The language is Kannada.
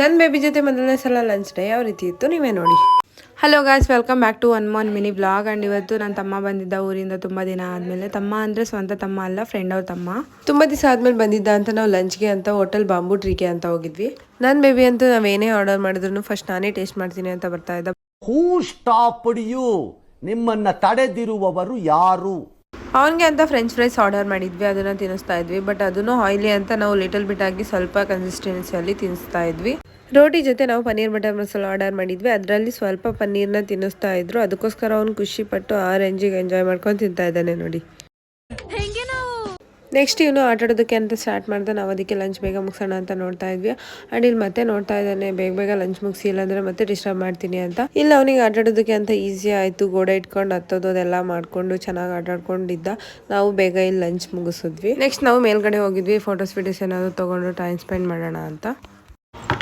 ನನ್ನ ಬೇಬಿ ಜೊತೆ ಮೊದಲನೇ ಸಲ ಲಂಚ್ ಡೇ ಯಾವ ರೀತಿ ಇತ್ತು ನೀವೇ ನೋಡಿ. Hello guys, welcome back to one moon mini blog. And ಇವತ್ತು ನನ್ನ ತಮ್ಮ ಬಂದಿದ್ದ ಊರಿಂದ ತುಂಬ ದಿನ ಆದಮೇಲೆ. ತಮ್ಮ ಅಂದರೆ ಸ್ವಂತ ತಮ್ಮ ಅಲ್ಲ, ಫ್ರೆಂಡ್ ಅವ್ರ ತಮ್ಮ. ತುಂಬ ದಿವಸ ಆದಮೇಲೆ ಬಂದಿದ್ದ ಅಂತ ನಾವು ಲಂಚ್ಗೆ ಅಂತ ಹೋಟೆಲ್ ಬಾಂಬು ಟ್ರೀಗೆ ಅಂತ ಹೋಗಿದ್ವಿ. ನನ್ನ ಬೇಬಿ ಅಂತೂ ನಾವೇನೇ ಆರ್ಡರ್ ಮಾಡಿದ್ರು ಫಸ್ಟ್ ನಾನೇ ಟೇಸ್ಟ್ ಮಾಡ್ತೀನಿ ಅಂತ ಬರ್ತಾ ಇದ್ದ. ಹೂ ಸ್ಟಾಪ್ಡ್ ಯು? ನಿಮ್ಮನ್ನ ತಡೆದಿರುವವರು ಯಾರು? ಅವನಿಗೆ ಅಂತ ಫ್ರೆಂಚ್ ಫ್ರೈಸ್ ಆರ್ಡರ್ ಮಾಡಿದ್ವಿ, ಅದನ್ನು ತಿನ್ನಿಸ್ತಾ ಇದ್ವಿ. ಬಟ್ ಅದನ್ನು ಆಯಿಲಿ ಅಂತ ನಾವು ಲಿಟಲ್ ಬಿಟ್ ಆಗಿ ಸ್ವಲ್ಪ ಕನ್ಸಿಸ್ಟೆನ್ಸಿಯಲ್ಲಿ ತಿನ್ನಿಸ್ತಾ ಇದ್ವಿ. ರೋಟಿ ಜೊತೆ ನಾವು ಪನ್ನೀರ್ ಬಟರ್ ಮಸಾಲ ಆರ್ಡರ್ ಮಾಡಿದ್ವಿ, ಅದರಲ್ಲಿ ಸ್ವಲ್ಪ ಪನ್ನೀರ್ನ ತಿನ್ನಿಸ್ತಾ ಇದ್ರು. ಅದಕ್ಕೋಸ್ಕರ ಅವ್ನು ಖುಷಿ ಪಟ್ಟು ಆ ರೇಂಜಿಗೆ ಎಂಜಾಯ್ ಮಾಡ್ಕೊಂಡು ತಿಂತಾ ಇದ್ದಾನೆ ನೋಡಿ. ನೆಕ್ಸ್ಟ್ ಇವನು ಆಟ ಆಡೋದಕ್ಕೆ ಅಂತ ಸ್ಟಾರ್ಟ್ ಮಾಡ್ದೆ. ನಾವು ಅದಕ್ಕೆ ಲಂಚ್ ಬೇಗ ಮುಗಿಸೋಣ ಅಂತ ನೋಡ್ತಾ ಇದ್ವಿ. ಆ್ಯಂಡ್ ಇಲ್ಲಿ ಮತ್ತೆ ನೋಡ್ತಾ ಇದ್ದಾನೆ, ಬೇಗ ಲಂಚ್ ಮುಗಿಸಿ ಇಲ್ಲಾಂದರೆ ಮತ್ತೆ ಡಿಸ್ಟರ್ಬ್ ಮಾಡ್ತೀನಿ ಅಂತ. ಇಲ್ಲ ಅವನಿಗೆ ಆಟ ಆಡೋದಕ್ಕೆ ಅಂತ ಈಸಿ ಆಯಿತು. ಗೋಡೆ ಇಟ್ಕೊಂಡು ಹತ್ತೋದು ಅದೆಲ್ಲ ಮಾಡಿಕೊಂಡು ಚೆನ್ನಾಗಿ ಆಟ ಆಡ್ಕೊಂಡಿದ್ದ. ನಾವು ಬೇಗ ಇಲ್ಲಿ ಲಂಚ್ ಮುಗಿಸಿದ್ವಿ. ನೆಕ್ಸ್ಟ್ ನಾವು ಮೇಲ್ಗಡೆ ಹೋಗಿದ್ವಿ, ಫೋಟೋಸ್ ವೀಡಿಯೋಸ್ ಏನಾದರೂ ತೊಗೊಂಡು ಟೈಮ್ ಸ್ಪೆಂಡ್ ಮಾಡೋಣ ಅಂತ.